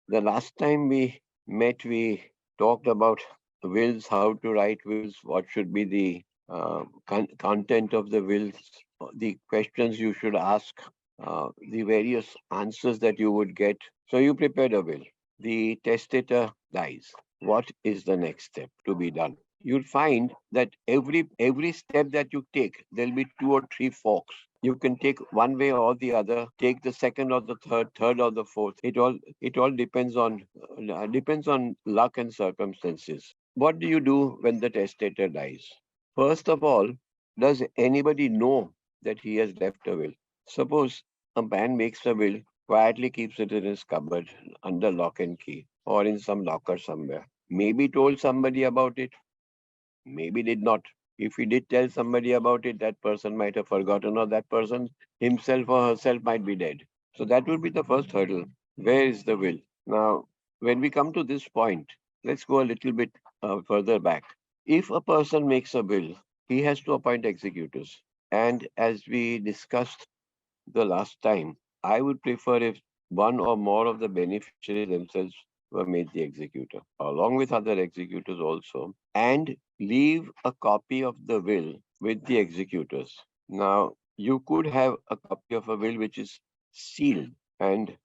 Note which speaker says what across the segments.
Speaker 1: The last time we met, we talked about wills, how to write wills, what should be the content of the wills, the questions you should ask, the various answers that you would get. So you prepared a will. The testator dies. What is the next step to be done? You'll find that every step that you take, there'll be two or three forks. You can take one way or the other, take the second or the third or the fourth. It all depends on luck and circumstances. What do you do when the testator dies? First of all, does anybody know that he has left a will? Suppose a man makes a will, quietly keeps it in his cupboard under lock and key or in some locker somewhere. Maybe told somebody about it, maybe did not. If he did tell somebody about it, that person might have forgotten, or that person himself or herself might be dead. So that would be the first hurdle. Where is the will? Now, when we come to this point, let's go a little bit further back. If a person makes a will, he has to appoint executors. And as we discussed the last time, I would prefer if one or more of the beneficiaries themselves were made the executor, along with other executors also, and leave a copy of the will with the executors. Now, you could have a copy of a will which is sealed, and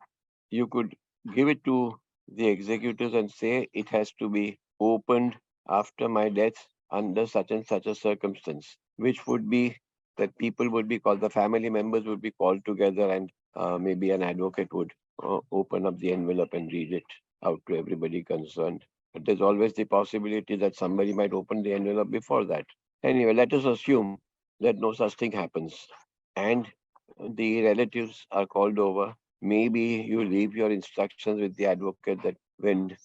Speaker 1: you could give it to the executors and say it has to be opened after my death under such and such a circumstance, which would be that people would be called, the family members would be called together, and maybe an advocate would open up the envelope and read it out to everybody concerned. But there's always the possibility that somebody might open the envelope before that. Anyway, let us assume that no such thing happens and the relatives are called over. Maybe you leave your instructions with the advocate that when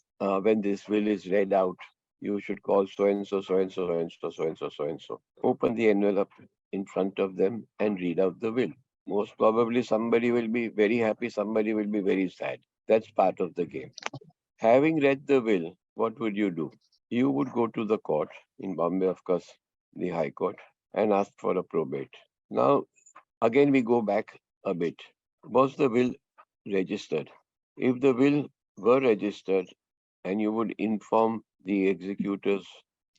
Speaker 1: this will is read out, you should call so and so, so and so, so and so, so and so, so and so. Open the envelope in front of them and read out the will. Most probably somebody will be very happy, somebody will be very sad. That's part of the game. Having read the will, what would you do? You would go to the court in Bombay, of course, the High Court, and ask for a probate. Now, again, we go back a bit. Was the will registered? If the will were registered and you would inform the executors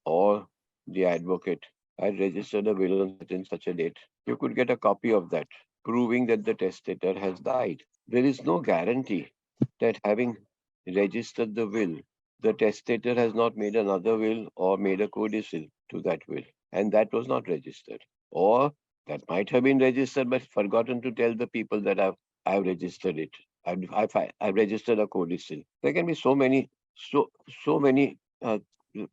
Speaker 1: or the advocate, I registered a will on such and such a date, you could get a copy of that, proving that the testator has died. There is no guarantee that having registered the will, the testator has not made another will or made a codicil to that will, and that was not registered. Or that might have been registered, but forgotten to tell the people that I've registered it. I've registered a codicil. There can be so many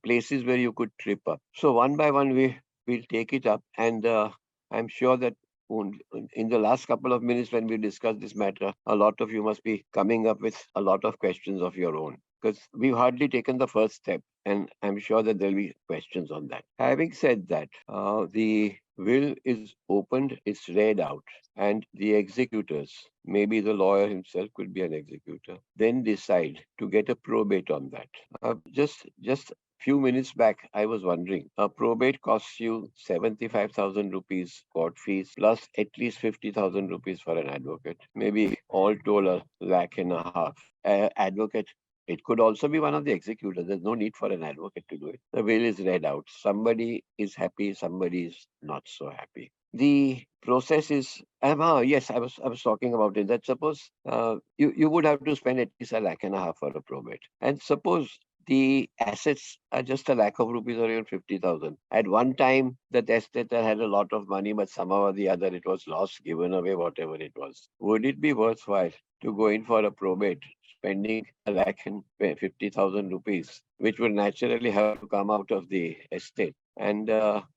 Speaker 1: places where you could trip up. So one by one, we'll take it up, and I'm sure that in the last couple of minutes when we discuss this matter, a lot of you must be coming up with a lot of questions of your own because we've hardly taken the first step, and I'm sure that there'll be questions on that. Having said that, the will is opened, it's read out, and the executors, maybe the lawyer himself could be an executor, then decide to get a probate on that. Just few minutes back, I was wondering, a probate costs you 75,000 rupees court fees plus at least 50,000 rupees for an advocate. Maybe all told a lakh and a half. Advocate, it could also be one of the executors. There's no need for an advocate to do it. The will is read out. Somebody is happy, somebody is not so happy. The process is, yes, I was talking about it. That suppose you would have to spend at least a lakh and a half for a probate, and suppose the assets are just a lakh of rupees or even 50,000. At one time, the testator had a lot of money, but somehow or the other it was lost, given away, whatever it was. Would it be worthwhile to go in for a probate, spending a lakh and 50,000 rupees, which would naturally have to come out of the estate, and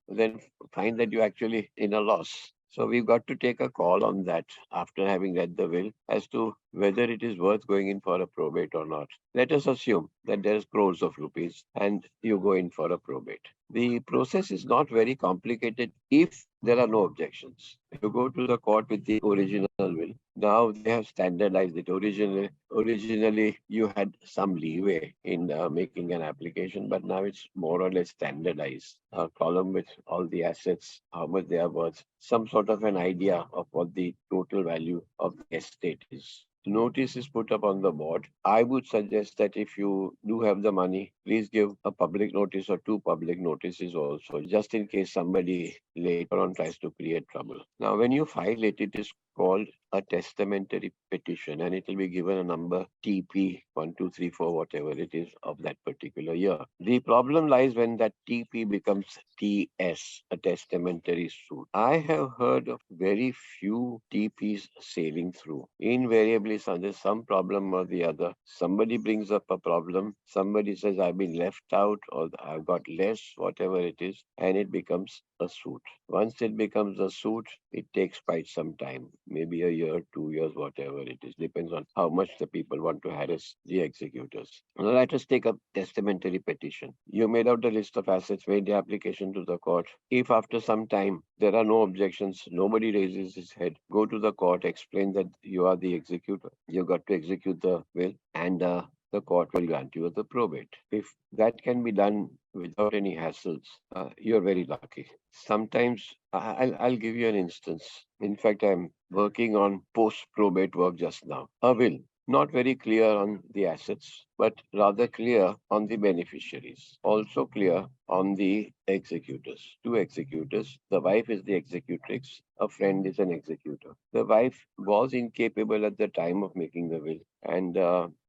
Speaker 1: then find that you actually in a loss? So we've got to take a call on that after having read the will as to whether it is worth going in for a probate or not. Let us assume that there's crores of rupees and you go in for a probate. The process is not very complicated if there are no objections. You go to the court with the original will. Now they have standardized it. Originally you had some leeway in making an application, but now it's more or less standardized. A column with all the assets, how much they are worth, some sort of an idea of what the total value of the estate is. notice is put up on the board. I would suggest that if you do have the money, please give a public notice or two public notices also, just in case somebody later on tries to create trouble. Now, when you file it, it is called a testamentary petition, and it will be given a number TP 1234, whatever it is of that particular year. The problem lies when that TP becomes TS, a testamentary suit. I have heard of very few TPs sailing through. Invariably, there's some problem or the other. Somebody brings up a problem, somebody says, I've been left out or I've got less, whatever it is, and it becomes a suit. Once it becomes a suit, it takes quite some time, maybe a year, 2 years, whatever it is. Depends on how much the people want to harass the executors. Now, let us take a testamentary petition. You made out the list of assets, made the application to the court. If after some time there are no objections, nobody raises his head, go to the court, explain that you are the executor. You got to execute the will, and the court will grant you the probate. If that can be done without any hassles, you're very lucky. Sometimes I'll give you an instance. In fact, I'm working on post probate work just now. A will, not very clear on the assets, but rather clear on the beneficiaries. Also clear on the executors. Two executors. The wife is the executrix. A friend is an executor. The wife was incapable at the time of making the will, and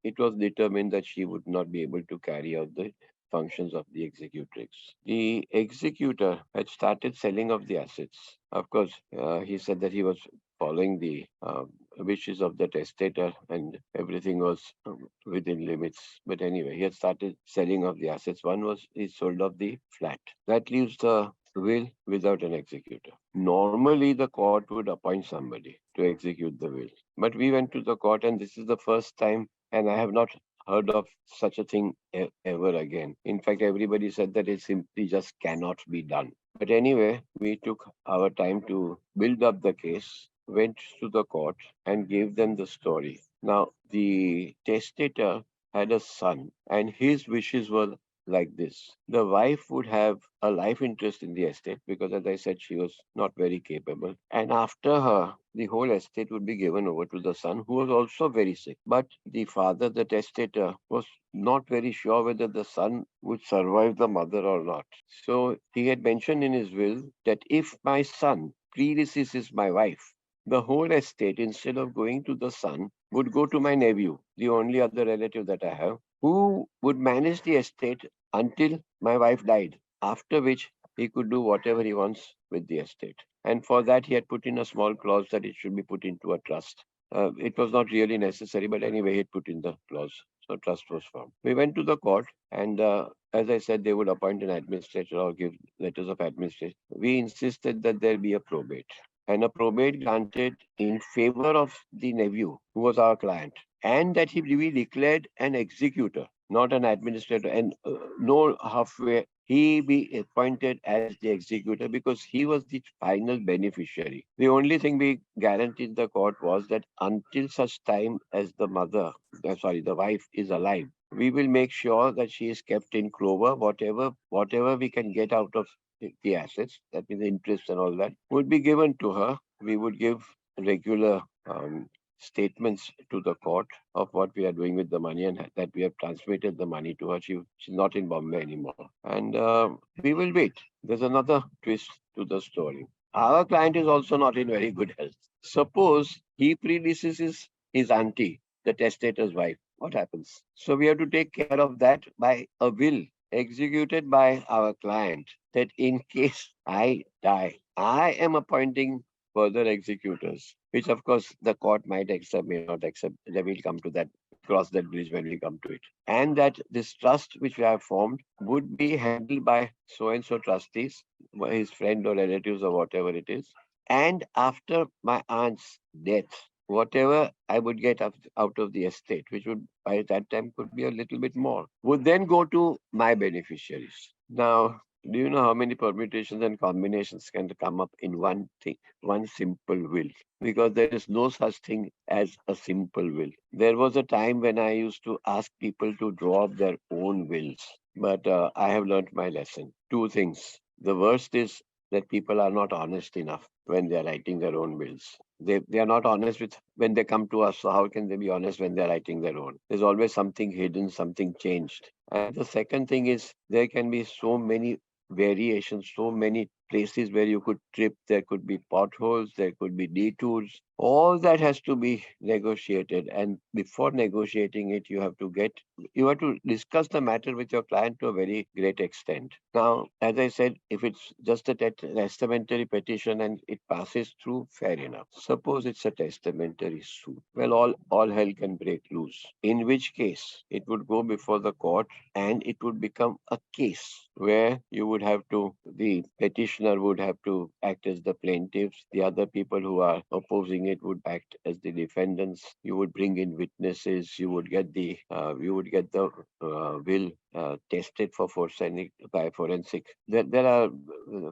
Speaker 1: it was determined that she would not be able to carry out the functions of the executrix. The executor had started selling of the assets. Of course, he said that he was following the wishes of the testator and everything was within limits. But anyway, he had started selling of the assets. One was he sold off the flat. That leaves the will without an executor. Normally, the court would appoint somebody to execute the will. But we went to the court, and this is the first time, and I have not heard of such a thing ever again. In fact, everybody said that it simply just cannot be done. But anyway, we took our time to build up the case, went to the court, and gave them the story. Now, the testator had a son, and his wishes were like this. The wife would have a life interest in the estate because, as I said, she was not very capable. And after her, the whole estate would be given over to the son, who was also very sick. But the father, the testator, was not very sure whether the son would survive the mother or not. So he had mentioned in his will that if my son predeceases my wife, the whole estate, instead of going to the son, would go to my nephew, the only other relative that I have, who would manage the estate until my wife died, after which he could do whatever he wants with the estate. And for that, he had put in a small clause that it should be put into a trust. It was not really necessary, but anyway, he had put in the clause. So trust was formed. We went to the court, and as I said, they would appoint an administrator or give letters of administration. We insisted that there be a probate, and a probate granted in favor of the nephew, who was our client, and that he be declared an executor, not an administrator, and no halfway. He be appointed as the executor because he was the final beneficiary. The only thing we guaranteed the court was that until such time as the wife is alive, we will make sure that she is kept in clover. Whatever we can get out of the assets, that means the interest and all that, would be given to her. We would give regular statements to the court of what we are doing with the money and that we have transmitted the money to her. She's not in Bombay anymore. And we will wait. There's another twist to the story. Our client is also not in very good health. Suppose he predeceases his auntie, the testator's wife. What happens? So we have to take care of that by a will executed by our client that in case I die, I am appointing further executors, which of course the court might accept, may not accept. They will come to that, cross that bridge when we come to it. And that this trust which we have formed would be handled by so and so trustees, his friend or relatives or whatever it is. And after my aunt's death, whatever I would get out of the estate, which would by that time could be a little bit more, would then go to my beneficiaries. Now, do you know how many permutations and combinations can come up in one thing, one simple will? Because there is no such thing as a simple will. There was a time when I used to ask people to draw up their own wills, but I have learned my lesson. Two things. The worst is that people are not honest enough when they are writing their own wills. They are not honest with when they come to us. So how can they be honest when they're writing their own? There's always something hidden, something changed. And the second thing is there can be so many variations, so many places where you could trip. There could be potholes, there could be detours. All that has to be negotiated. And before negotiating it, you have to discuss the matter with your client to a very great extent. Now, as I said, if it's just a testamentary petition and it passes through, fair enough. Suppose it's a testamentary suit. Well, all hell can break loose. In which case, it would go before the court and it would become a case where the petitioner would have to act as the plaintiffs, the other people who are opposing it would act as the defendants. You would bring in witnesses, you would get the will tested for forensic by forensic. There are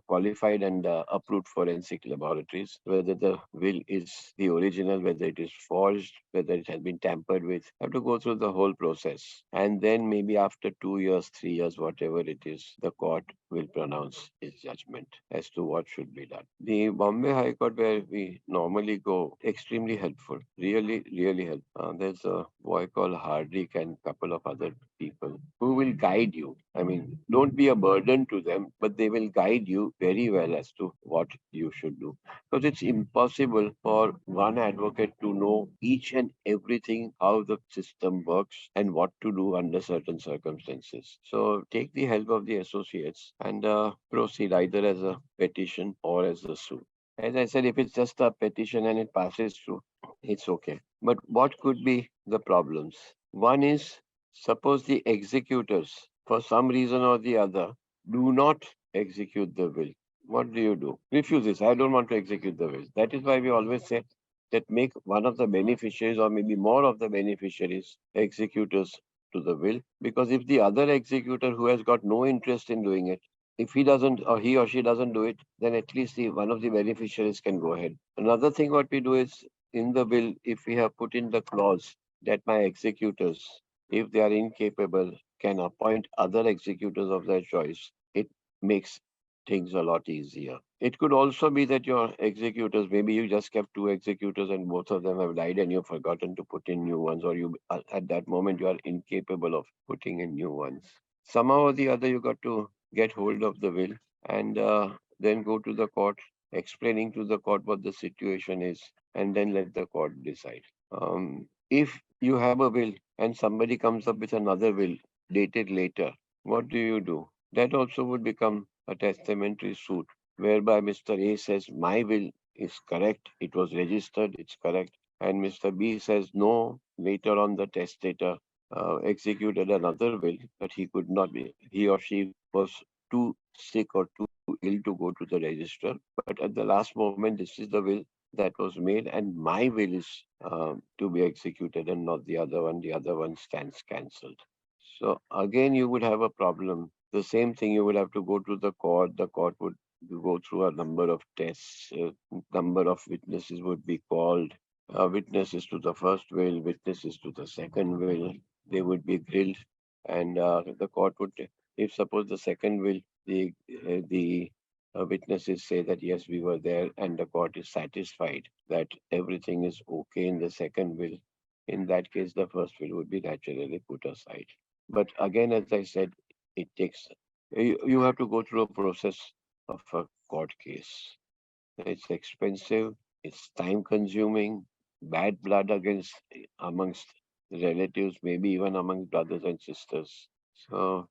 Speaker 1: qualified and approved forensic laboratories, whether the will is the original, whether it is forged, whether it has been tampered with. Have to go through the whole process. And then maybe after 2 years, 3 years, whatever it is, the court will pronounce its judgment as to what should be done. The Bombay High Court, where we normally go, extremely helpful, really, really helpful. There's a boy called Hardik and couple of other people who will guide you. I mean, don't be a burden to them, but they will guide you very well as to what you should do. Because it's impossible for one advocate to know each and everything, how the system works and what to do under certain circumstances. So take the help of the associates and proceed either as a petition or as a suit. As I said, if it's just a petition and it passes through, it's okay. But what could be the problems? One is, suppose the executors, for some reason or the other, do not execute the will. What do you do? Refuse this. I don't want to execute the will. That is why we always say that make one of the beneficiaries or maybe more of the beneficiaries executors to the will. Because if the other executor who has got no interest in doing it, if he doesn't or he or she doesn't do it, then at least one of the beneficiaries can go ahead. Another thing what we do is in the will, if we have put in the clause that my executors, if they are incapable, can appoint other executors of their choice, it makes things a lot easier. It could also be that your executors, maybe you just kept two executors and both of them have died and you've forgotten to put in new ones, or you at that moment you are incapable of putting in new ones. Somehow or the other, you got to get hold of the will and then go to the court, explaining to the court what the situation is, and then let the court decide. If you have a will and somebody comes up with another will dated later, what do you do? That also would become a testamentary suit whereby Mr. A says, my will is correct, it was registered, it's correct. And Mr. B says, no, later on the testator executed another will, but he or she was too sick or too ill to go to the register. But at the last moment, this is the will that was made, and my will is to be executed and not the other one. The other one stands cancelled. So again, you would have a problem. The same thing, you would have to go to the court. The court would go through a number of tests. Number of witnesses would be called. Witnesses to the first will, witnesses to the second will. They would be grilled, and the court would, if suppose the second will, the witnesses say that yes, we were there, and the court is satisfied that everything is okay in the second will. In that case, the first will would be naturally put aside. But again, as I said, it takes you have to go through a process of a court case. It's expensive, it's time consuming, bad blood amongst relatives, maybe even among brothers and sisters. So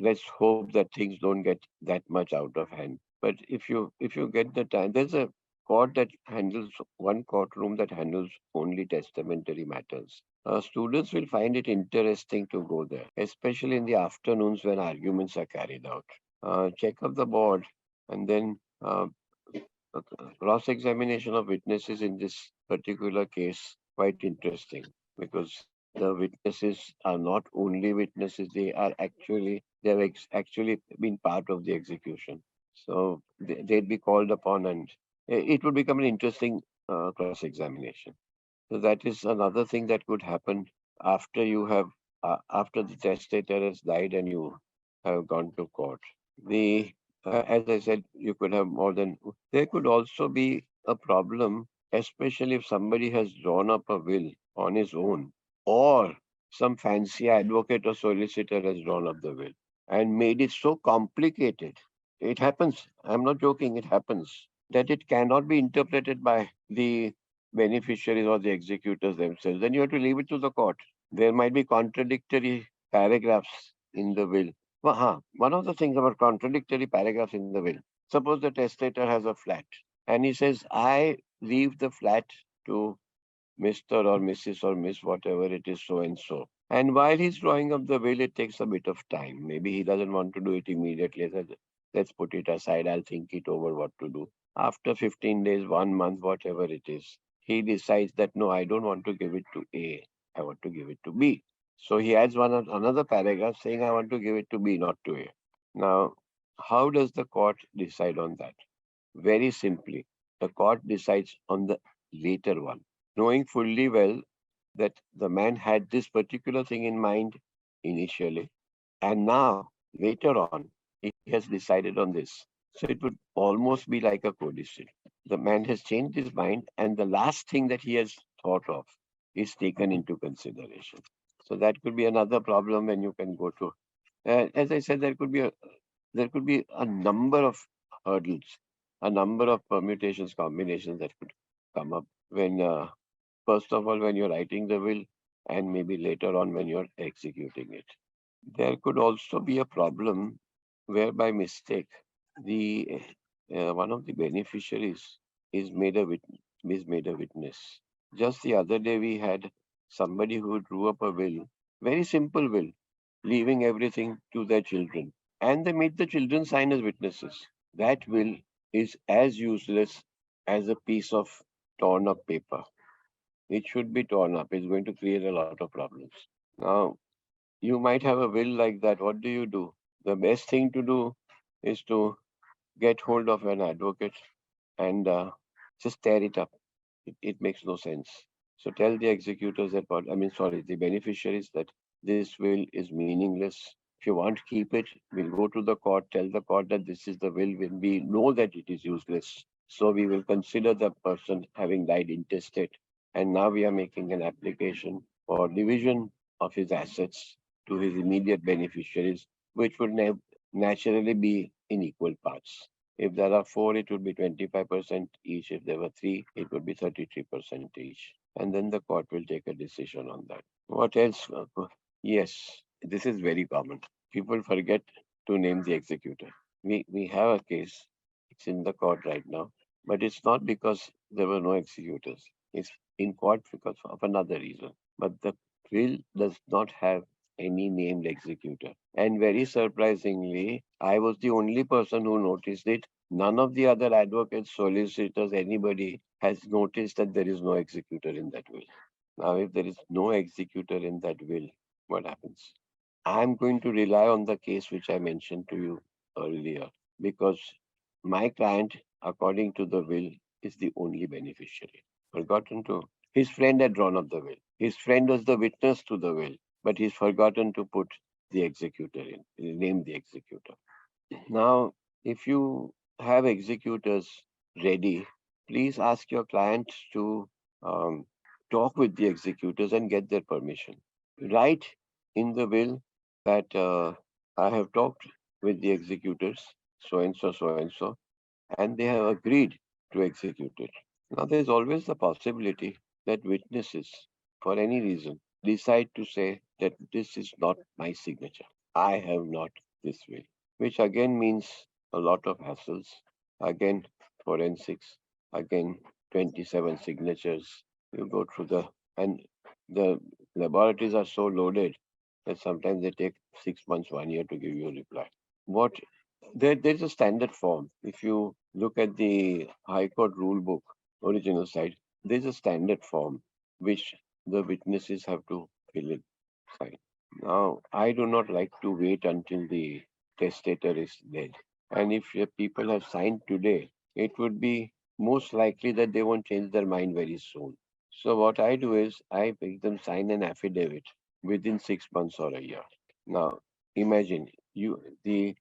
Speaker 1: let's hope that things don't get that much out of hand. But if you get the time, there's a court that handles one courtroom that handles only testamentary matters. Students will find it interesting to go there, especially in the afternoons when arguments are carried out. Check up the board and then cross-examination of witnesses in this particular case quite interesting because the witnesses are not only witnesses; they have actually been part of the execution. So they'd be called upon, and it would become an interesting cross-examination. So that is another thing that could happen after after the testator has died and you have gone to court. As I said, you could have more than. There could also be a problem. especially if somebody has drawn up a will on his own, or some fancy advocate or solicitor has drawn up the will and made it so complicated. It happens. I'm not joking. It happens that it cannot be interpreted by the beneficiaries or the executors themselves. Then you have to leave it to the court. There might be contradictory paragraphs in the will. One of the things about contradictory paragraphs in the will. Suppose the testator has a flat and he says, I leave the flat to Mr. or Mrs. or Miss, whatever it is, so and so. And while he's drawing up the will, it takes a bit of time. Maybe he doesn't want to do it immediately. Says, let's put it aside. I'll think it over what to do. After 15 days, 1 month, whatever it is, he decides that no, I don't want to give it to A. I want to give it to B. So he adds another paragraph saying, I want to give it to B, not to A. Now, how does the court decide on that? Very simply, the court decides on the later one, knowing fully well that the man had this particular thing in mind initially, and now, later on, he has decided on this. So it would almost be like a codicil. The man has changed his mind, and the last thing that he has thought of is taken into consideration. So that could be another problem when you can go to. As I said, there could be a number of hurdles, a number of permutations, combinations that could come up when, first of all, when you're writing the will, and maybe later on when you're executing it. There could also be a problem where, by mistake, the one of the beneficiaries is made a witness. Just the other day, we had somebody who drew up a will, very simple will, leaving everything to their children, and they made the children sign as witnesses. That will is as useless as a piece of torn up paper. It should be torn up. It's going to create a lot of problems. Now, you might have a will like that. What do you do? The best thing to do is to get hold of an advocate and just tear it up. It makes no sense. So tell the executors that, sorry, the beneficiaries that this will is meaningless. If you want to keep it, we'll go to the court, tell the court that this is the will when we know that it is useless. So we will consider the person having died intestate. And now we are making an application for division of his assets to his immediate beneficiaries, which would naturally be in equal parts. If there are four, it would be 25% each. If there were three, it would be 33% each. And then the court will take a decision on that. What else? Yes, this is very common. People forget to name the executor. We have a case. It's in the court right now, but it's not because there were no executors. It's in court because of another reason. But the will does not have any named executor. And very surprisingly, I was the only person who noticed it. None of the other advocates, solicitors, anybody has noticed that there is no executor in that will. Now, if there is no executor in that will, what happens? I'm going to rely on the case which I mentioned to you earlier because my client, according to the will, is the only beneficiary. Forgotten to. His friend had drawn up the will. His friend was the witness to the will, but he's forgotten to put the executor in, name the executor. Now, if you have executors ready, please ask your clients to um, talk with the executors and get their permission. Write in the will that I have talked with the executors, so and so, and they have agreed to execute it. Now, there's always the possibility that witnesses, for any reason, decide to say that this is not my signature. I have not this will, which again means a lot of hassles. Again, forensics. Again, 27 signatures. You go through and the laboratories are so loaded that sometimes they take 6 months, 1 year to give you a reply. What there's a standard form. If you look at the High Court rule book, original side, there's a standard form which the witnesses have to fill in, sign. Now, I do not like to wait until the testator is dead. And if people have signed today, it would be most likely that they won't change their mind very soon. So what I do is I make them sign an affidavit within 6 months or a year. Now, imagine the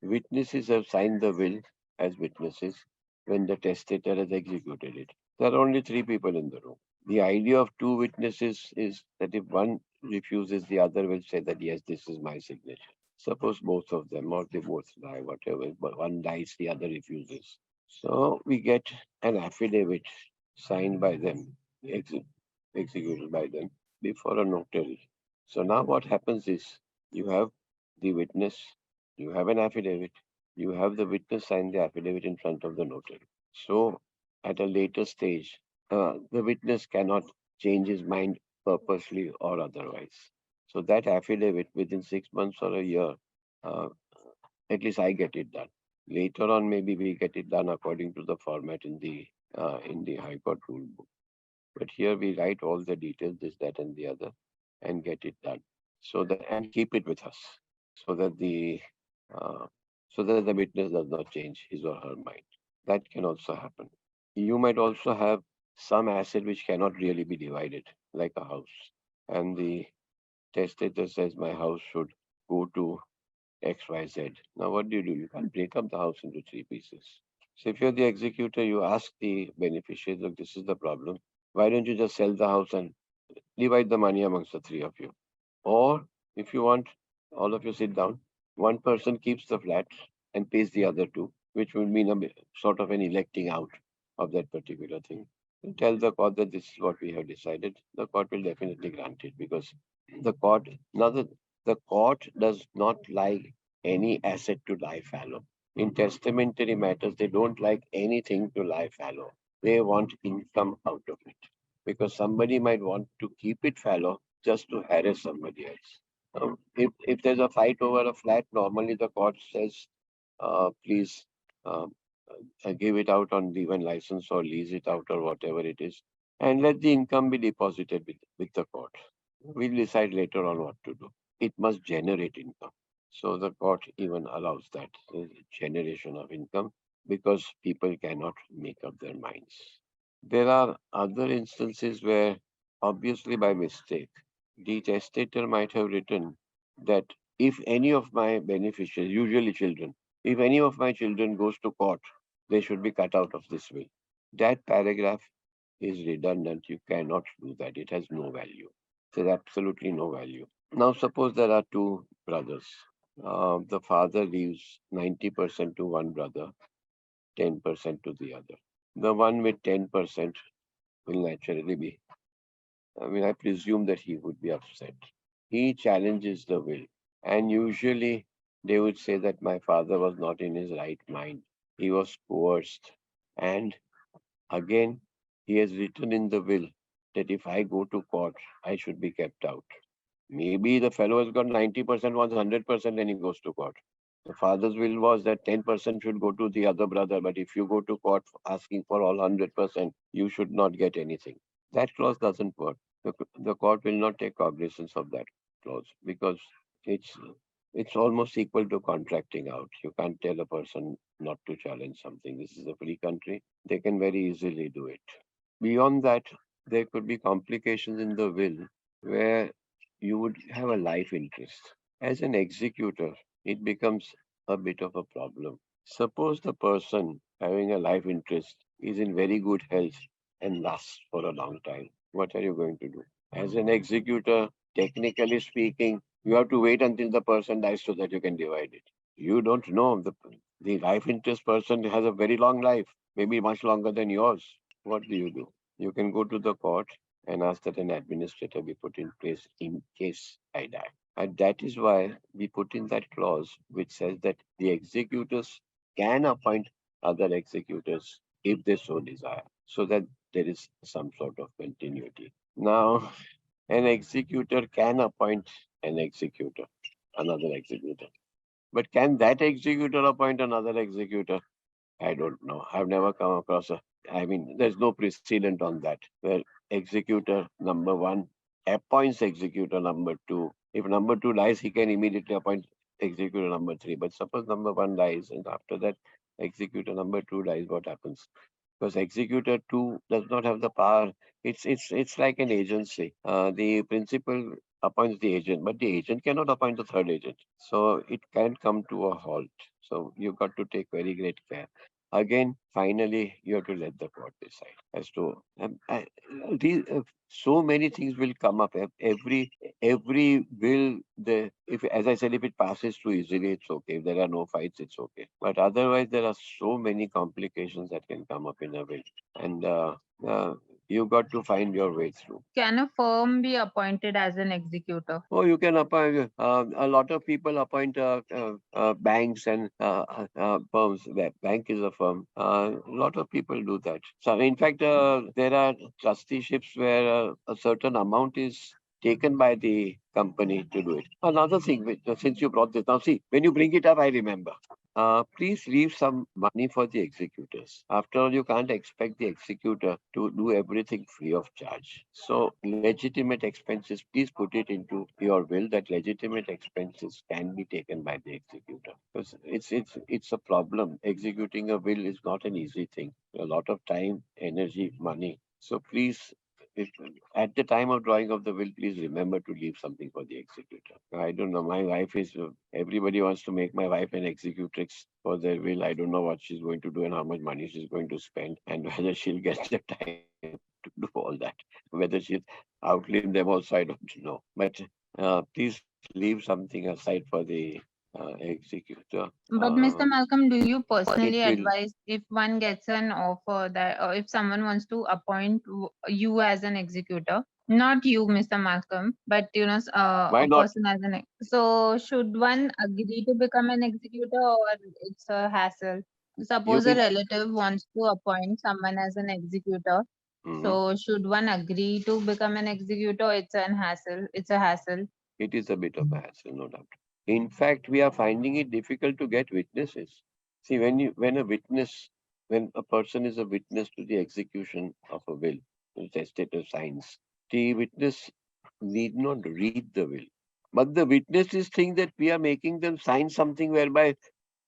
Speaker 1: witnesses have signed the will as witnesses when the testator has executed it. There are only three people in the room. The idea of two witnesses is that if one refuses, the other will say that yes, this is my signature. Suppose both of them, or they both lie, whatever, but one lies, the other refuses. So we get an affidavit signed by them, ex- executed by them before a notary. So now what happens is you have the witness, you have an affidavit, you have the witness sign the affidavit in front of the notary. So at a later stage, the witness cannot change his mind purposely or otherwise. So that affidavit within 6 months or a year, uh, at least I get it done. Later on, maybe we get it done according to the format in the High Court rule book. But here we write all the details, this, that, and the other, and get it done. So that and keep it with us, so that uh, the witness does not change his or her mind. That can also happen. You might also have some asset which cannot really be divided, like a house, and the testator says my house should go to XYZ. Now, what do? You can't break up the house into three pieces. So, if you're the executor, you ask the beneficiary, look, this is the problem. Why don't you just sell the house and divide the money amongst the three of you? Or, if you want, all of you sit down. One person keeps the flat and pays the other two, which would mean sort of an electing out of that particular thing. And tell the court that this is what we have decided. The court will definitely grant it because the court, now the court does not like any asset to lie fallow. In testamentary matters, they don't like anything to lie fallow. They want income out of it because somebody might want to keep it fallow just to harass somebody else. If there's a fight over a flat, normally the court says, please um, give it out on given license or lease it out or whatever it is, and let the income be deposited with the court. We'll decide later on what to do. It must generate income. So the court even allows that generation of income because people cannot make up their minds. There are other instances where, obviously by mistake, the testator might have written that if any of my beneficiaries, usually children, if any of my children goes to court, they should be cut out of this will. That paragraph is redundant. You cannot do that. It has no value. It has absolutely no value. Now, suppose there are two brothers. The father leaves 90% to one brother, 10% to the other. The one with 10% will naturally be, I mean, I presume that he would be upset. He challenges the will. And usually they would say that my father was not in his right mind. He was coerced. And again, he has written in the will that if I go to court, I should be kept out. Maybe the fellow has got 90%, wants 100%, and he goes to court. The father's will was that 10% should go to the other brother, but if you go to court asking for all 100%, you should not get anything. That clause doesn't work. The court will not take cognizance of that clause because it's it's almost equal to contracting out. You can't tell a person not to challenge something. This is a free country. They can very easily do it. Beyond that, there could be complications in the will where you would have a life interest. As an executor, it becomes a bit of a problem. Suppose the person having a life interest is in very good health and lasts for a long time. What are you going to do? As an executor, technically speaking, you have to wait until the person dies so that you can divide it. You don't know. The life interest person has a very long life, maybe much longer than yours. What do? You can go to the court and ask that an administrator be put in place in case I die. And that is why we put in that clause which says that the executors can appoint other executors if they so desire, so that there is some sort of continuity. Now, an executor can appoint an executor, another executor. But can that executor appoint another executor? I don't know. I've never come across I mean, there's no precedent on that where executor number one appoints executor number two. If number two dies, he can immediately appoint executor number three. But suppose number one dies, and after that, executor number two dies, what happens? Because executor two does not have the power. It's like an agency. The principal appoints the agent, but the agent cannot appoint the third agent. So it can come to a halt. So you've got to take very great care. Again, finally, you have to let the court decide as to these, so many things will come up. Every will, the if as I said, if it passes through easily, it's okay. If there are no fights, it's okay. But otherwise, there are so many complications that can come up in a will, and uh, you got to find your way through.
Speaker 2: Can a firm be appointed as an executor?
Speaker 1: Oh, you can appoint. A lot of people appoint banks and firms. Bank is a firm. A lot of people do that. So, in fact, there are trusteeships where a certain amount is taken by the company to do it. Another thing, since you brought this now, see, when you bring it up, I remember. Please leave some money for the executors. After all, you can't expect the executor to do everything free of charge. So, legitimate expenses, please put it into your will that legitimate expenses can be taken by the executor. Because it's a problem. Executing a will is not an easy thing. A lot of time, energy, money. So please, if, at the time of drawing of the will, please remember to leave something for the executor. I don't know. My wife is, everybody wants to make my wife an executrix for their will. I don't know what she's going to do and how much money she's going to spend and whether she'll get the time to do all that. Whether she'll outlive them also, I don't know. But please leave something aside for the executor.
Speaker 2: But Mr. Malcolm, do you
Speaker 1: It
Speaker 2: personally
Speaker 1: will.
Speaker 2: advise if one gets an offer that, or if someone wants to appoint you as an executor, not you, Mr. Malcolm, but
Speaker 1: Why
Speaker 2: a
Speaker 1: not?
Speaker 2: person as an so should one agree to become an executor, or it's a hassle?
Speaker 1: You
Speaker 2: Suppose a
Speaker 1: mean?
Speaker 2: relative wants to appoint someone as an executor,
Speaker 1: Mhm.
Speaker 2: so should one agree to become an executor? It's an hassle. It's a hassle.
Speaker 1: It is a bit of a hassle, no doubt. In fact, we are finding it difficult to get witnesses. See, when a person is a witness to the execution of a will, the testator signs, the witness need not read the will. But the witnesses think that we are making them sign something whereby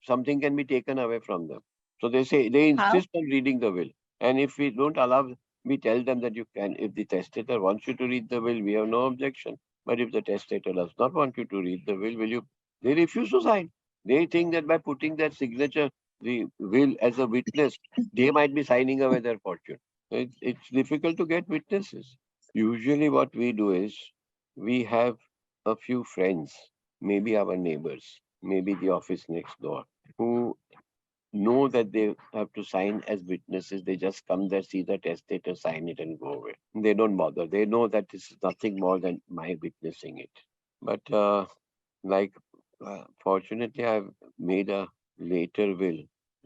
Speaker 1: something can be taken away from them. So they
Speaker 2: How?
Speaker 1: insist on reading the will. And if we don't allow, we tell them that you can, if the testator wants you to read the will, we have no objection. But if the testator does not want you to read the will you? They refuse to sign. They think that by putting their signature, the will as a witness, they might be signing away their fortune. It's difficult to get witnesses. Usually, what we do is we have a few friends, maybe our neighbors, maybe the office next door, who know that they have to sign as witnesses. They just come there, see the testator, sign it, and go away. They don't bother. They know that this is nothing more than my witnessing it. But like, fortunately, I've made a later will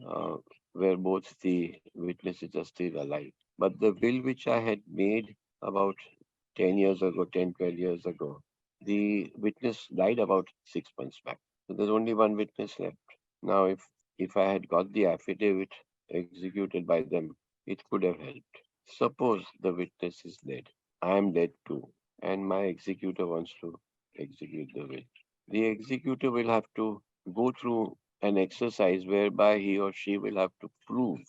Speaker 1: uh, where both the witnesses are still alive. But the will which I had made about 10 years ago, 10, 12 years ago, the witness died about 6 months back. So there's only one witness left. Now, if I had got the affidavit executed by them, it could have helped. Suppose the witness is dead. I am dead too, and my executor wants to execute the will. The executor will have to go through an exercise whereby he or she will have to prove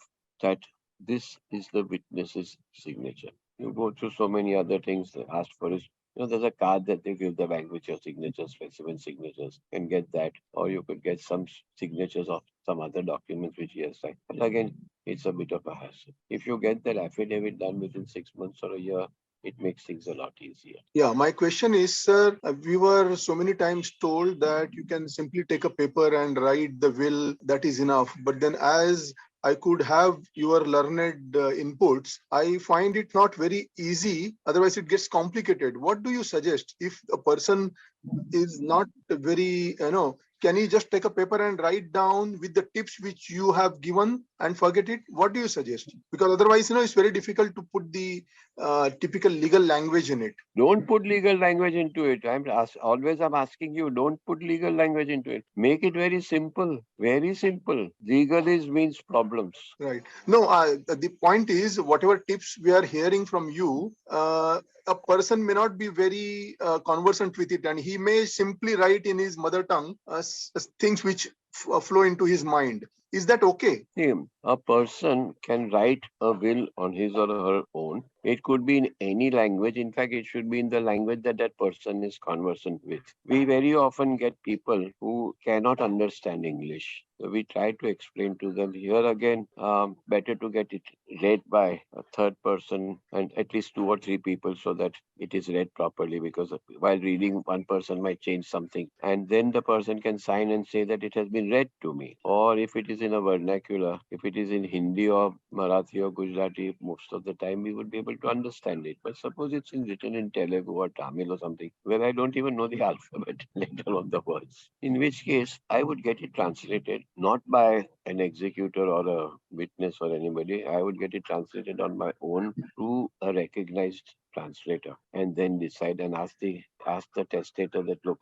Speaker 1: that this is the witness's signature. You go through so many other things, ask for his, there's a card that they give the bank with your signatures, specimen signatures. You can get that, or you could get some signatures of some other documents which he has signed. But again, it's a bit of a hassle. If you get that affidavit done within 6 months or a year, it makes things a lot easier.
Speaker 3: Yeah, my question is, sir, we were so many times told that you can simply take a paper and write the will, that is enough. But then, as I could have your learned inputs, I find it not very easy. Otherwise, it gets complicated. What do you suggest if a person is not very, can he just take a paper and write down with the tips which you have given and forget it? What do you suggest? Because otherwise, it's very difficult to put the typical legal language in it.
Speaker 1: Don't put legal language into it. I'm asking you, don't put legal language into it. Make it very simple. Very simple. Legalese means problems.
Speaker 3: Right. No, the point is, whatever tips we are hearing from you, a person may not be very conversant with it, and he may simply write in his mother tongue things which flow into his mind. Is that okay?
Speaker 1: See, a person can write a will on his or her own It could be in any language. In fact, it should be in the language that that person is conversant with. We very often get people who cannot understand English. So we try to explain to them. Here again, better to get it read by a third person and at least two or three people so that it is read properly. Because while reading, one person might change something, and then the person can sign and say that it has been read to me. Or if it is in a vernacular, if it is in Hindi or Marathi or Gujarati, most of the time we would be able to understand it. But suppose it's written in Telugu or Tamil or something, where I don't even know the alphabet, let alone the words. In which case, I would get it translated not by an executor or a witness or anybody. I would get it translated on my own through a recognized translator, and then decide and ask the testator that, look,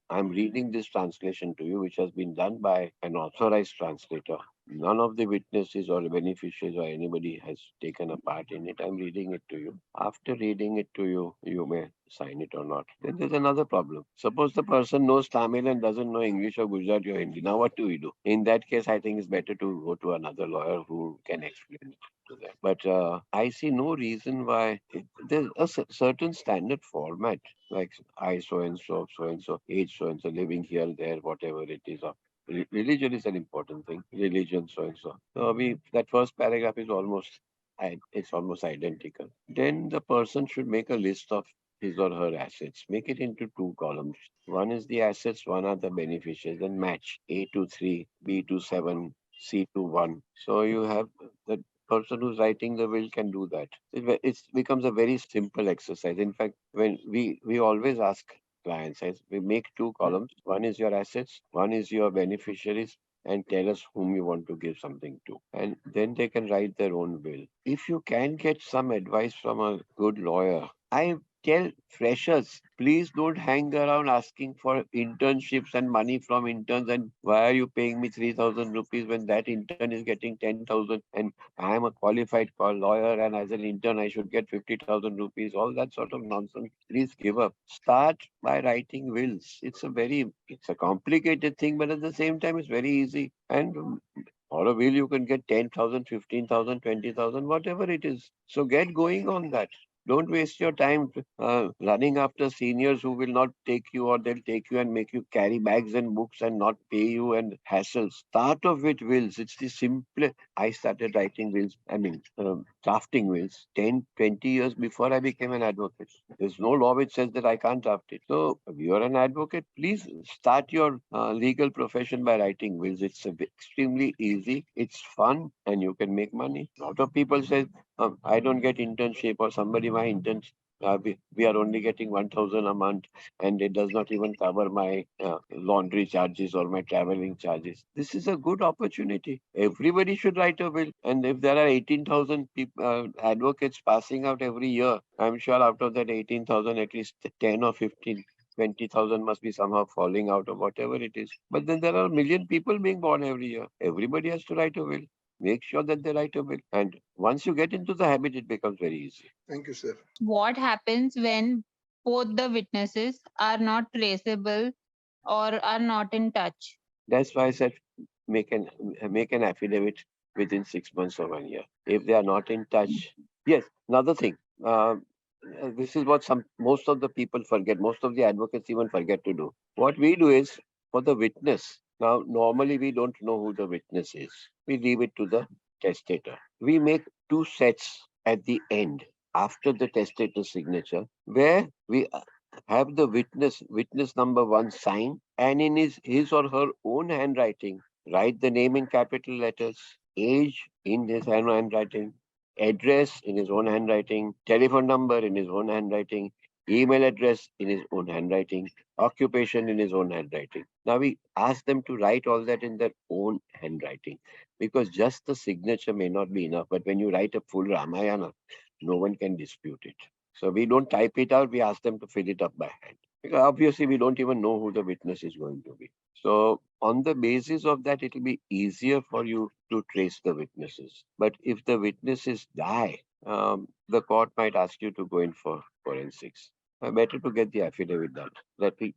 Speaker 1: I'm reading this translation to you, which has been done by an authorized translator. None of the witnesses or beneficiaries or anybody has taken a part in it. I'm reading it to you. After reading it to you, you may sign it or not. Then there's another problem. Suppose the person knows Tamil and doesn't know English or Gujarati or Hindi. Now what do we do? In that case, I think it's better to go to another lawyer who can explain it to them. But I see no reason why there's a certain standard format, like I so and so, age so and so, living here, there, whatever it is. Religion is an important thing. Religion so and so. So we that first paragraph is it's almost identical. Then the person should make a list of his or her assets. Make it into two columns. One is the assets, one are the beneficiaries. Then match A to 3, B to 7, C to 1. So you have the person who's writing the will can do that. It becomes a very simple exercise. In fact, when we always ask clients, as we make two columns. One is your assets, one is your beneficiaries, and tell us whom you want to give something to. And then they can write their own will. If you can get some advice from a good lawyer, I tell freshers, please don't hang around asking for internships and money from interns. And why are you paying me 3,000 rupees when that intern is getting 10,000? And I am a qualified lawyer, and as an intern, I should get 50,000 rupees. All that sort of nonsense. Please give up. Start by writing wills. It's a complicated thing, but at the same time, it's very easy. And for a will, you can get 10,000, 15,000, 20,000, whatever it is. So get going on that. Don't waste your time running after seniors who will not take you, or they'll take you and make you carry bags and books and not pay you and hassle. Start off with wills. It's the simple. I started writing wills, drafting wills 10, 20 years before I became an advocate. There's no law which says that I can't draft it. So if you're an advocate, please start your legal profession by writing wills. It's extremely easy. It's fun and you can make money. A lot of people say, I don't get internship, or somebody my interns. We are only getting 1,000 a month, and it does not even cover my laundry charges or my traveling charges. This is a good opportunity. Everybody should write a will. And if there are 18,000 advocates passing out every year, I'm sure out of that 18,000, at least 10 or 15, 20,000 must be somehow falling out or whatever it is. But then there are a million people being born every year. Everybody has to write a will. Make sure that they write a will. And once you get into the habit, it becomes very easy.
Speaker 3: Thank you, sir.
Speaker 2: What happens when both the witnesses are not traceable or are not in touch?
Speaker 1: That's why I said make an make an affidavit within 6 months or 1 year. If they are not in touch, yes. Another thing, this is what most of the people forget. Most of the advocates even forget to do. What we do is for the witness. Now, normally we don't know who the witness is. We leave it to the testator. We make two sets at the end after the testator's signature, where we have the witness number one sign, and in his or her own handwriting, write the name in capital letters, age in his own handwriting, address in his own handwriting, telephone number in his own handwriting, email address in his own handwriting, occupation in his own handwriting. Now we ask them to write all that in their own handwriting, because just the signature may not be enough. But when you write a full Ramayana, no one can dispute it. So we don't type it out, we ask them to fill it up by hand. Because obviously we don't even know who the witness is going to be. So on the basis of that, it will be easier for you to trace the witnesses. But if the witnesses die, the court might ask you to go in for forensics. Better to get the affidavit done. That will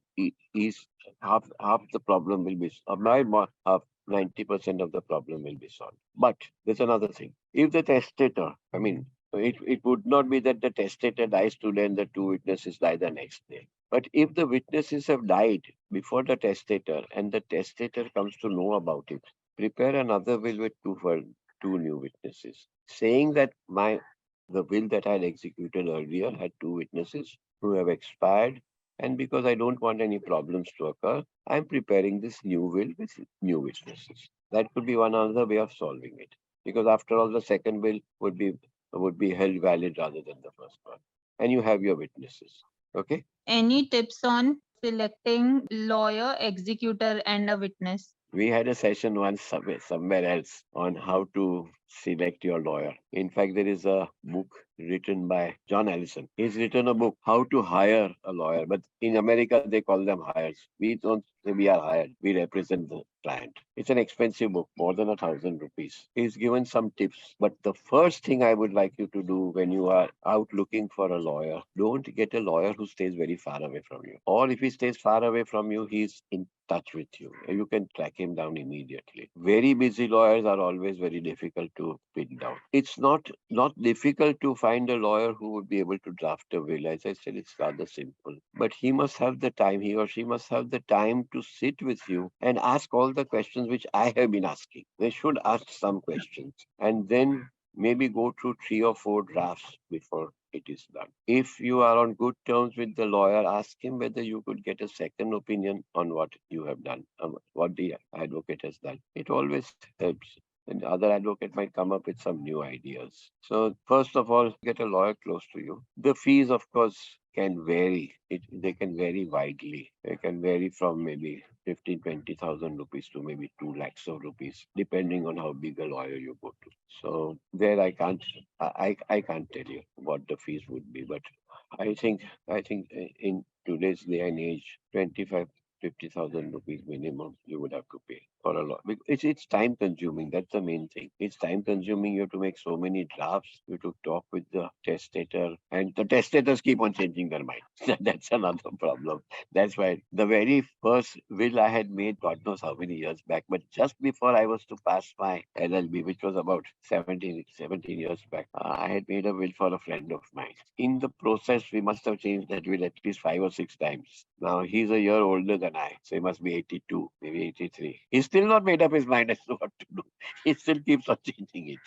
Speaker 1: ease half the problem will be half 90% of the problem will be solved. But there's another thing. If the testator, It would not be that the testator dies today and the two witnesses die the next day. But if the witnesses have died before the testator and the testator comes to know about it, prepare another will with two new witnesses, saying that the will that I had executed earlier had two witnesses who have expired, and because I don't want any problems to occur, I'm preparing this new will with new witnesses. That could be one other way of solving it, because after all, the second will would be held valid rather than the first one, and you have your witnesses. Okay.
Speaker 2: Any tips on selecting lawyer, executor, and a witness?
Speaker 1: We had a session once somewhere else on how to select your lawyer. In fact, there is a book written by John Allison. He's written a book, How to Hire a Lawyer. But in America, they call them hires. We don't say we are hired. We represent the client. It's an expensive book, more than 1,000 rupees. He's given some tips. But the first thing I would like you to do when you are out looking for a lawyer, don't get a lawyer who stays very far away from you. Or if he stays far away from you, he's in touch with you. You can track him down immediately. Very busy lawyers are always very difficult to pin down. It's not difficult to find a lawyer who would be able to draft a will. As I said, it's rather simple. But he must have the time, he or she must have the time to sit with you and ask all the questions which I have been asking. They should ask some questions and then maybe go through 3 or 4 drafts before it is done. If you are on good terms with the lawyer, ask him whether you could get a second opinion on what you have done, what the advocate has done. It always helps. And the other advocate might come up with some new ideas. So first of all, get a lawyer close to you. The fees, of course, can vary. They can vary widely. They can vary from maybe 15,000-20,000 rupees to maybe 2 lakhs of rupees, depending on how big a lawyer you go to. So there I can't tell you what the fees would be, but I think in today's day and age, 50,000 rupees minimum you would have to pay for a lot. It's time consuming. That's the main thing. It's time consuming. You have to make so many drafts. You have to talk with the testator, and the testators keep on changing their mind. That's another problem. That's why the very first will I had made, God knows how many years back, but just before I was to pass my LLB, which was about 17 years back, I had made a will for a friend of mine. In the process, we must have changed that will at least 5 or 6 times. Now he's a year older than I, so he must be 82, maybe 83. He's still not made up his mind as to what to do. He still keeps on changing it.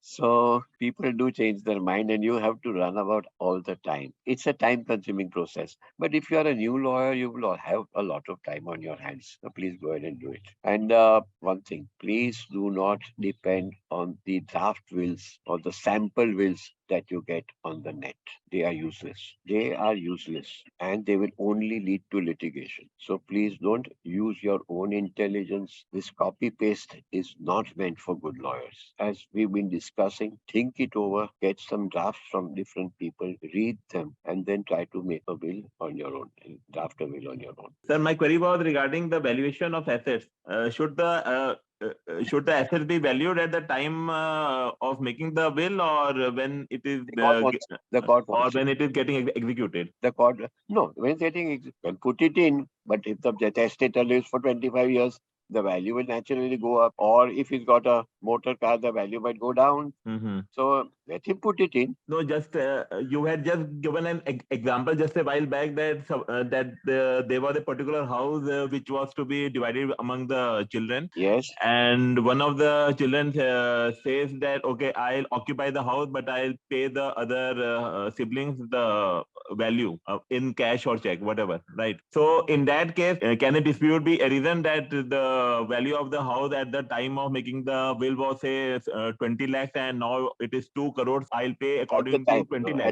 Speaker 1: So people do change their mind and you have to run about all the time. It's a time consuming process. But if you are a new lawyer, you will have a lot of time on your hands. So please go ahead and do it. And one thing, please do not depend on the draft wills or the sample wills that you get on the net. They are useless. They are useless and they will only lead to litigation. So please don't use your own intelligence. This copy paste is not meant for good lawyers. As we've been discussing, think it over, get some drafts from different people, read them, and then try to make a will on your own, draft a will on your own.
Speaker 4: Sir, my query was regarding the valuation of assets. Should the assets be valued at the time of making the will, or when it is
Speaker 1: The court
Speaker 4: or
Speaker 1: wants
Speaker 4: when it is getting executed?
Speaker 1: the court. No, when it's getting can put it in, but if the testator lives for 25 years, the value will naturally go up. Or if he's got a motor car, the value might go down.
Speaker 4: Mm-hmm.
Speaker 1: So let him put it in.
Speaker 4: No, just you had just given an example just a while back that there was a particular house which was to be divided among the children.
Speaker 1: Yes.
Speaker 4: And one of the children says that, okay, I'll occupy the house, but I'll pay the other siblings the value in cash or check, whatever, right? So in that case, can a dispute be arisen that the value of the house at the time of making the will was say 20 lakhs and now it is 2 crores? I'll pay according to 20 lakhs.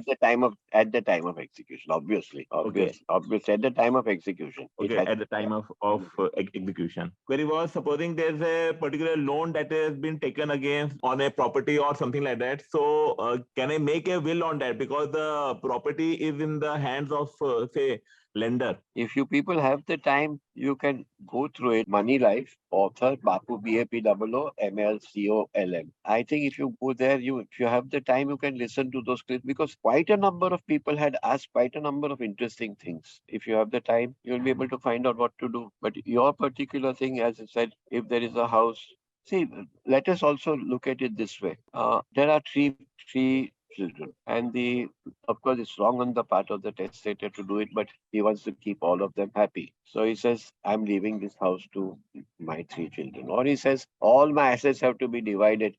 Speaker 1: At the time of execution, obviously at the time of execution.
Speaker 4: Okay, at the time of execution. Query was, supposing there's a particular loan that has been taken against on a property or something like that. So can I make a will on that because the property is in the hands of say lender?
Speaker 1: If you people have the time, you can go through it. Money Life, author Bapoo, Bapoo, MLCOLM. I think if you go there, if you have the time, you can listen to those clips because quite a number of people had asked quite a number of interesting things. If you have the time, you'll be able to find out what to do. But your particular thing, as I said, if there is a house, see, let us also look at it this way. There are three children. And of course, it's wrong on the part of the testator to do it, but he wants to keep all of them happy. So he says, I'm leaving this house to my 3 children. Or he says, all my assets have to be divided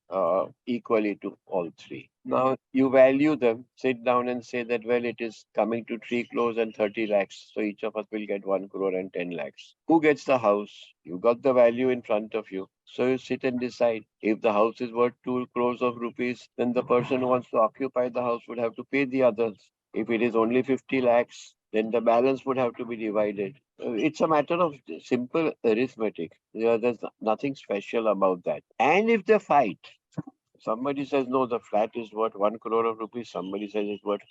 Speaker 1: equally to all 3. Now you value them, sit down and say that, well, it is coming to 3 crores and 30 lakhs. So each of us will get 1 crore and 10 lakhs. Who gets the house? You got the value in front of you. So you sit and decide. If the house is worth 2 crores of rupees, then the person who wants to occupy the house would have to pay the others. If it is only 50 lakhs, then the balance would have to be divided. It's a matter of simple arithmetic. There's nothing special about that. And if they fight, somebody says, no, the flat is worth 1 crore of rupees. Somebody says it's worth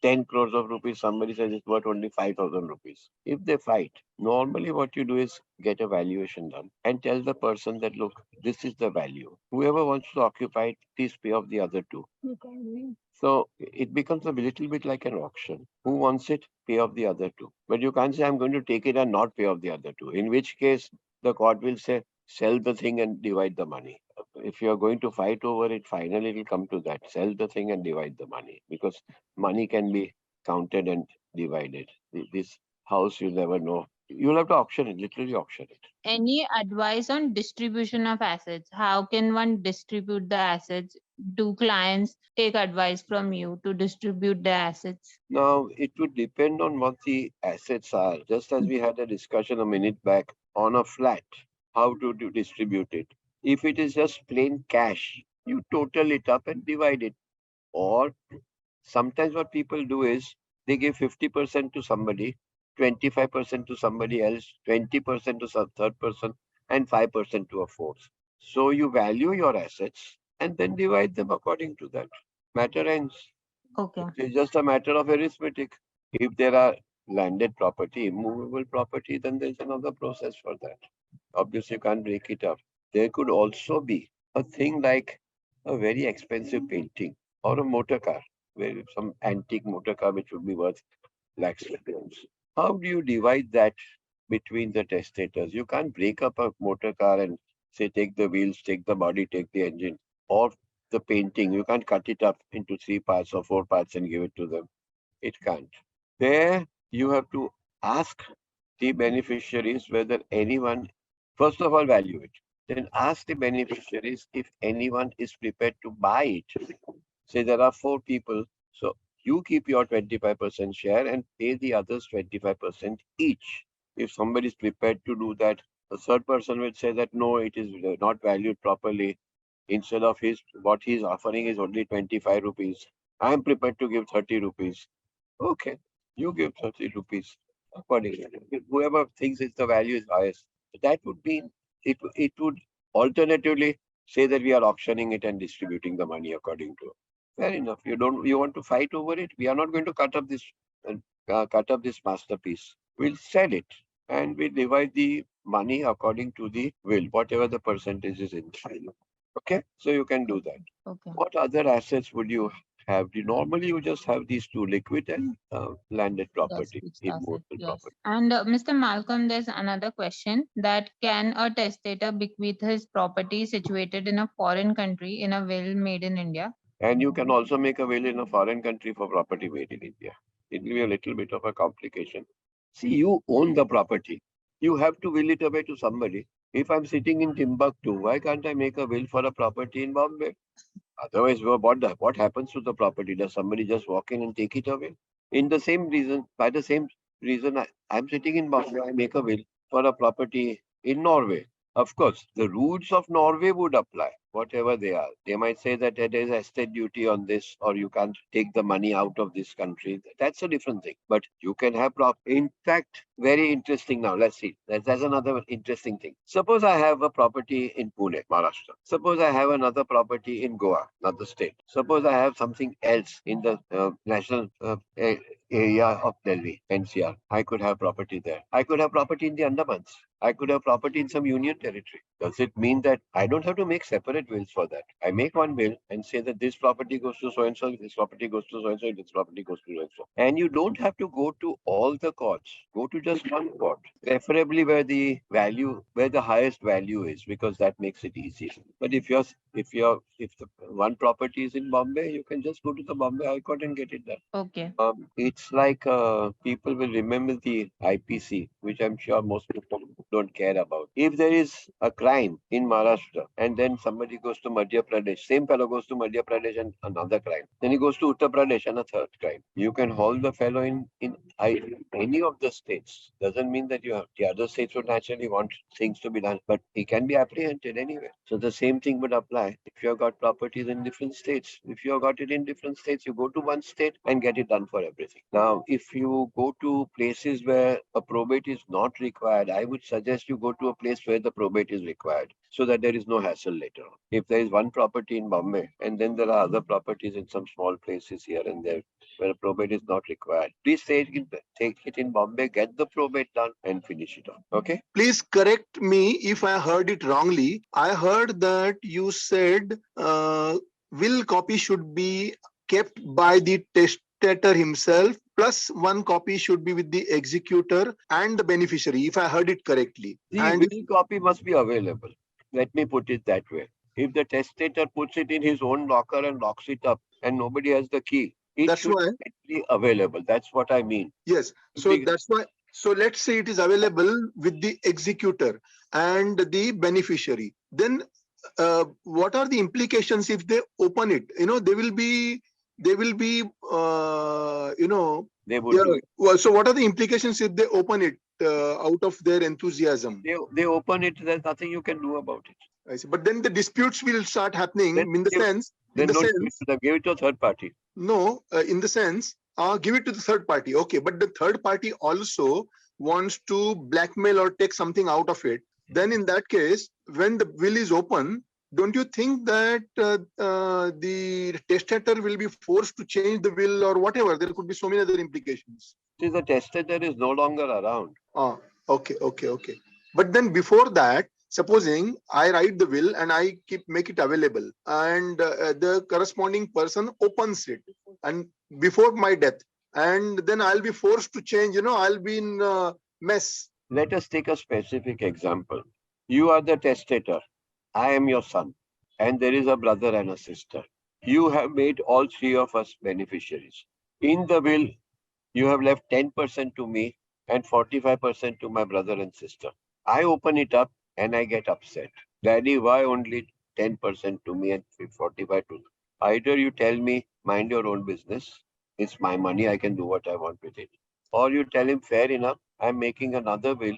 Speaker 1: 10 crores of rupees. Somebody says it's worth only 5,000 rupees. If they fight, normally what you do is get a valuation done and tell the person that, look, this is the value. Whoever wants to occupy it, please pay off the other 2. So it becomes a little bit like an auction. Who wants it? Pay off the other 2. But you can't say, I'm going to take it and not pay off the other 2. In which case, the court will say, sell the thing and divide the money. If you are going to fight over it, finally it will come to that. Sell the thing and divide the money, because money can be counted and divided. This house, you'll never know. You'll have to auction it, literally auction it.
Speaker 2: Any advice on distribution of assets? How can one distribute the assets? Do clients take advice from you to distribute the assets?
Speaker 1: Now, it would depend on what the assets are. Just as we had a discussion a minute back on a flat, how to distribute it. If it is just plain cash, you total it up and divide it. Or sometimes what people do is they give 50% to somebody, 25% to somebody else, 20% to some third person, and 5% to a fourth. So you value your assets and then divide them according to that. Matter ends.
Speaker 2: Okay.
Speaker 1: It's just a matter of arithmetic. If there are landed property, immovable property, then there's another process for that. Obviously, you can't break it up. There could also be a thing like a very expensive painting or a motor car, where some antique motor car which would be worth lakhs of pounds. How do you divide that between the testators? You can't break up a motor car and say, take the wheels, take the body, take the engine, or the painting. You can't cut it up into 3 parts or 4 parts and give it to them. It can't. There, you have to ask the beneficiaries whether anyone, first of all, value it. Then ask the beneficiaries if anyone is prepared to buy it. Say there are 4 people, so you keep your 25% share and pay the others 25% each. If somebody is prepared to do that, the third person will say that no, it is not valued properly. Instead of what he's offering is only 25 rupees. I am prepared to give 30 rupees. Okay, you give 30 rupees accordingly. Whoever thinks it's the value is highest. That would mean it would alternatively say that we are auctioning it and distributing the money according to. Fair enough. You want to fight over it? We are not going to cut up this masterpiece. We'll sell it and we divide the money according to the will, whatever the percentage is inside. Okay, so you can do that.
Speaker 2: Okay.
Speaker 1: What other assets would you have? Normally, you just have these 2, liquid and landed property,
Speaker 2: Fixed
Speaker 1: immovable
Speaker 2: assets, yes.
Speaker 1: property.
Speaker 2: And Mr. Malcolm, there's another question that can a testator bequeath his property situated in a foreign country in a will made in India?
Speaker 1: And you can also make a will in a foreign country for property made in India. It will be a little bit of a complication. See, you own the property. You have to will it away to somebody. If I'm sitting in Timbuktu, why can't I make a will for a property in Bombay? Otherwise, what happens to the property? Does somebody just walk in and take it away? By the same reason, I'm sitting in Bombay, I make a will for a property in Norway. Of course, the rules of Norway would apply, whatever they are. They might say that there is estate duty on this, or you can't take the money out of this country. That's a different thing. But you can have In fact, very interesting now. Let's see. That's another interesting thing. Suppose I have a property in Pune, Maharashtra. Suppose I have another property in Goa, another state. Suppose I have something else in the national area of Delhi, NCR. I could have property there. I could have property in the Andamans. I could have property in some union territory. Does it mean that I don't have to make separate wills for that? I make one will and say that this property goes to so-and-so, this property goes to so-and-so, this property goes to so-and-so. And you don't have to go to all the courts. Go to just one plot, preferably where the highest value is, because that makes it easier. But if the one property is in Bombay, you can just go to the Bombay High Court and get it done.
Speaker 2: Okay.
Speaker 1: It's like people will remember the IPC, which I'm sure most people don't care about. If there is a crime in Maharashtra and then somebody goes to Madhya Pradesh, same fellow goes to Madhya Pradesh and another crime. Then he goes to Uttar Pradesh and a third crime. You can hold the fellow in any of the states. Doesn't mean that the other states would naturally want things to be done, but he can be apprehended anyway. So the same thing would apply if you have got properties in different states. If you have got it in different states, you go to one state and get it done for everything. Now, if you go to places where a probate is not required, I would suggest you go to a place where the probate is required, so that there is no hassle later on. If there is one property in Bombay and then there are other properties in some small places here and there where a probate is not required, please take it in Bombay, get the probate done and finish it off. Okay?
Speaker 3: Please correct me if I heard it wrongly. I heard that you said will copy should be kept by the testator himself, plus one copy should be with the executor and the beneficiary, if I heard it correctly.
Speaker 1: The
Speaker 3: And
Speaker 1: will copy must be available. Let me put it that way. If the testator puts it in his own locker and locks it up and nobody has the key, it
Speaker 3: that's
Speaker 1: should
Speaker 3: why,
Speaker 1: be available. That's what I mean.
Speaker 3: yes. So that's why. So let's say it is available with the executor and the beneficiary. Then what are the implications if they open it? They will be,
Speaker 1: They would
Speaker 3: yeah.
Speaker 1: do it.
Speaker 3: Well, so what are the implications if they open it out of their enthusiasm?
Speaker 1: They open it, there's nothing you can do about it.
Speaker 3: I see. But then the disputes will start happening
Speaker 1: Then
Speaker 3: in the sense,
Speaker 1: don't give it to a third party.
Speaker 3: no, in the sense, give it to the third party. Okay, but the third party also wants to blackmail or take something out of it. Then in that case, when the will is open, don't you think that the testator will be forced to change the will or whatever? There could be so many other implications.
Speaker 1: See, the testator is no longer around.
Speaker 3: Okay. But then before that, supposing I write the will and I make it available, and the corresponding person opens it, and before my death, and then I'll be forced to change. I'll be in mess.
Speaker 1: Let us take a specific example. You are the testator. I am your son. And there is a brother and a sister. You have made all three of us beneficiaries. In the will, you have left 10% to me and 45% to my brother and sister. I open it up and I get upset. Daddy, why only 10% to me and 45% to you? Either you tell me, mind your own business. It's my money. I can do what I want with it. Or you tell him, fair enough. I'm making another will.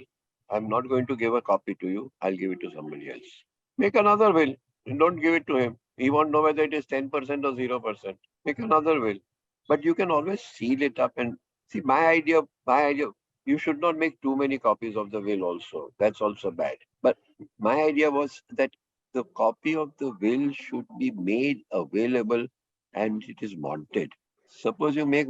Speaker 1: I'm not going to give a copy to you. I'll give it to somebody else. Make another will. And don't give it to him. He won't know whether it is 10% or 0%. Make another will. But you can always seal it up and see my idea, you should not make too many copies of the will also. That's also bad. But my idea was that the copy of the will should be made available and it is mounted. Suppose you make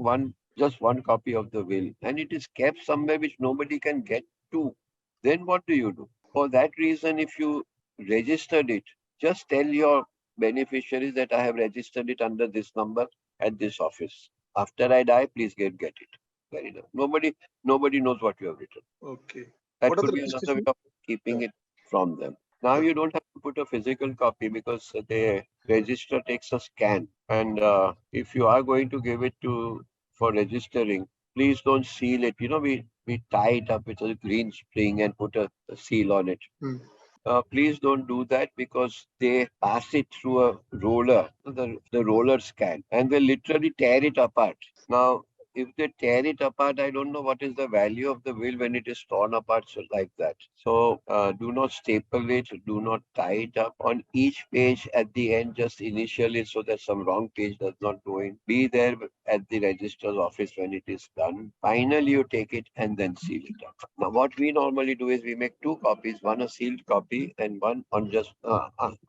Speaker 1: just one copy of the will and it is kept somewhere which nobody can get to. Then what do you do? For that reason, if you registered it, just tell your beneficiaries that I have registered it under this number at this office. After I die, please get it. Fair enough. Nobody knows what you have written.
Speaker 3: Okay.
Speaker 1: That
Speaker 3: What are
Speaker 1: could
Speaker 3: the
Speaker 1: be another way
Speaker 3: restrictions?
Speaker 1: of keeping it from them. Now you don't have to put a physical copy because the register takes a scan. And if you are going to give it for registering, please don't seal it. We tie it up with a green string and put a seal on it. Please don't do that because they pass it through a roller, the roller scan, and they literally tear it apart. Now, if they tear it apart, I don't know what is the value of the will when it is torn apart like that. So do not staple it, do not tie it up on each page at the end, just initially so that some wrong page does not go in. Be there at the registrar's office when it is done. Finally, you take it and then seal it up. Now, what we normally do is we make two copies, one a sealed copy and one on just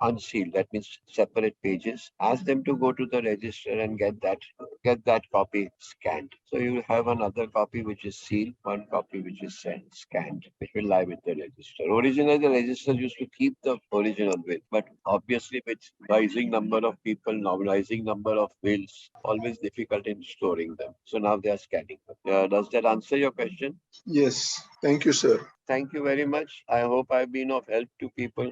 Speaker 1: unsealed. That means separate pages. Ask them to go to the register and get that copy scanned. So you have another copy which is sealed, one copy which is scanned, which will lie with the register. Originally, the register used to keep the original will, but obviously with rising number of people, now rising number of wills, always difficult in storing them. So now they are scanning them. Does that answer your question?
Speaker 3: Yes. Thank you, sir.
Speaker 1: Thank you very much. I hope I've been of help to people.